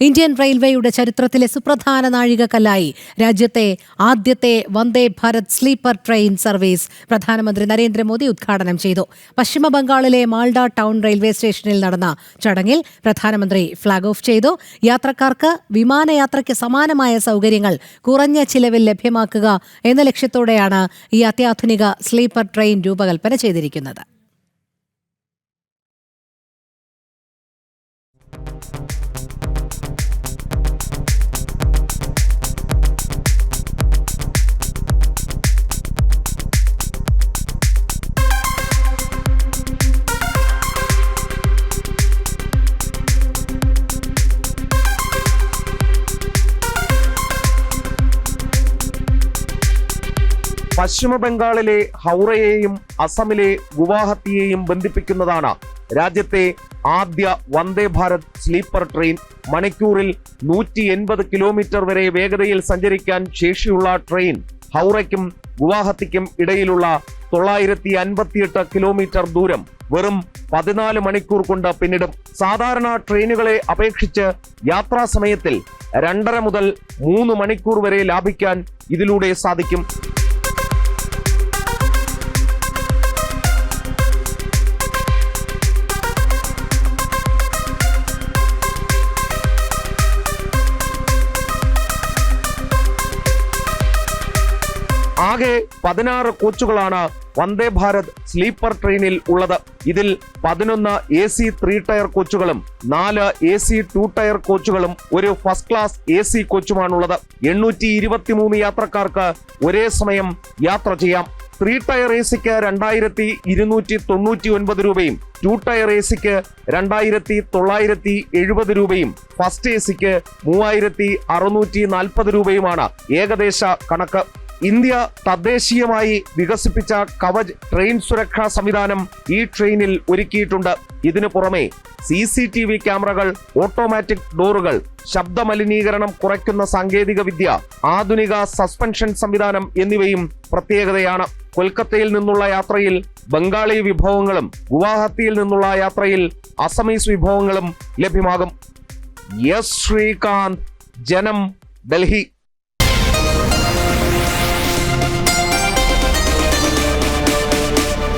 Indian റെയിൽവേയുടെ ചരിത്രത്തിലെ സുപ്രധാന നാഴികക്കല്ലായി രാജ്യത്തെ ആദ്യത്തെ Vande Bharat sleeper train service പ്രധാനമന്ത്രി നരേന്ദ്രമോദി ഉദ്ഘാടനം ചെയ്തു. പശ്ചിമ ബംഗാളിലെ മാൾഡ ടൗൺ റെയിൽവേ സ്റ്റേഷനിൽ നടന്ന ചടങ്ങിൽ പ്രധാനമന്ത്രി ഫ്ളാഗ് ഓഫ് ചെയ്തു. യാത്രക്കാർക്ക് വിമാനയാത്രയ്ക്ക് സമാനമായ സൗകര്യങ്ങൾ കുറഞ്ഞ ചിലവിൽ ലഭ്യമാക്കുക എന്ന ലക്ഷ്യത്തോടെയാണ് ഈ അത്യാധുനിക സ്ലീപ്പർ ട്രെയിൻ രൂപകൽപ്പന ചെയ്തിരിക്കുന്നത്. പശ്ചിമ ബംഗാളിലെ ഹൗറയെയും അസമിലെ ഗുവാഹത്തിയെയും ബന്ധിപ്പിക്കുന്നതാണ് രാജ്യത്തെ ആദ്യ വന്ദേ ഭാരത് സ്ലീപ്പർ ട്രെയിൻ. മണിക്കൂറിൽ 180 കിലോമീറ്റർ വരെ വേഗതയിൽ സഞ്ചരിക്കാൻ ശേഷിയുള്ള ട്രെയിൻ ഹൗറയ്ക്കും ഗുവാഹത്തിക്കും ഇടയിലുള്ള 958 കിലോമീറ്റർ ദൂരം വെറും 14 മണിക്കൂർ കൊണ്ട് പിന്നിടും. സാധാരണ ട്രെയിനുകളെ അപേക്ഷിച്ച് യാത്രാ സമയത്തിൽ 2.5 മുതൽ 3 മണിക്കൂർ വരെ ലാഭിക്കാൻ ഇതിലൂടെ സാധിക്കും. ആകെ 16 കോച്ചുകളാണ് വന്ദേ ഭാരത് സ്ലീപ്പർ ട്രെയിനിൽ ഉള്ളത്. ഇതിൽ 11 AC 3 ടയർ കോച്ചുകളും 4 AC 2 ടയർ കോച്ചുകളും ഒരു ഫസ്റ്റ് ക്ലാസ് AC കോച്ചുമാണുള്ളത്. 823 യാത്രക്കാർക്ക് ഒരേ സമയം യാത്ര ചെയ്യാം. 3 ടയർ ACക്ക് 2299 രൂപയും 2 ടയർ ACക്ക് 2970 രൂപയും ഫസ്റ്റ് ACക്ക് 3640 രൂപയുമാണ് ഏകദേശ കണക്ക്. ഇന്ത്യ തദ്ദേശീയമായി വികസിപ്പിച്ച കവച് ട്രെയിൻ സുരക്ഷാ സംവിധാനം ഈ ട്രെയിനിൽ ഒരുക്കിയിട്ടുണ്ട്. ഇതിനു പുറമെ CCTV ക്യാമറകൾ, ഓട്ടോമാറ്റിക് ഡോറുകൾ, ശബ്ദ മലിനീകരണം കുറയ്ക്കുന്ന സാങ്കേതിക വിദ്യ, ആധുനിക സസ്പെൻഷൻ സംവിധാനം എന്നിവയും പ്രത്യേകതയാണ്. കൊൽക്കത്തയിൽ നിന്നുള്ള യാത്രയിൽ ബംഗാളി വിഭവങ്ങളും ഗുവാഹത്തിയിൽ നിന്നുള്ള യാത്രയിൽ അസമീസ് വിഭവങ്ങളും ലഭ്യമാകും. എസ് ശ്രീകാന്ത്, ജനം, ഡൽഹി.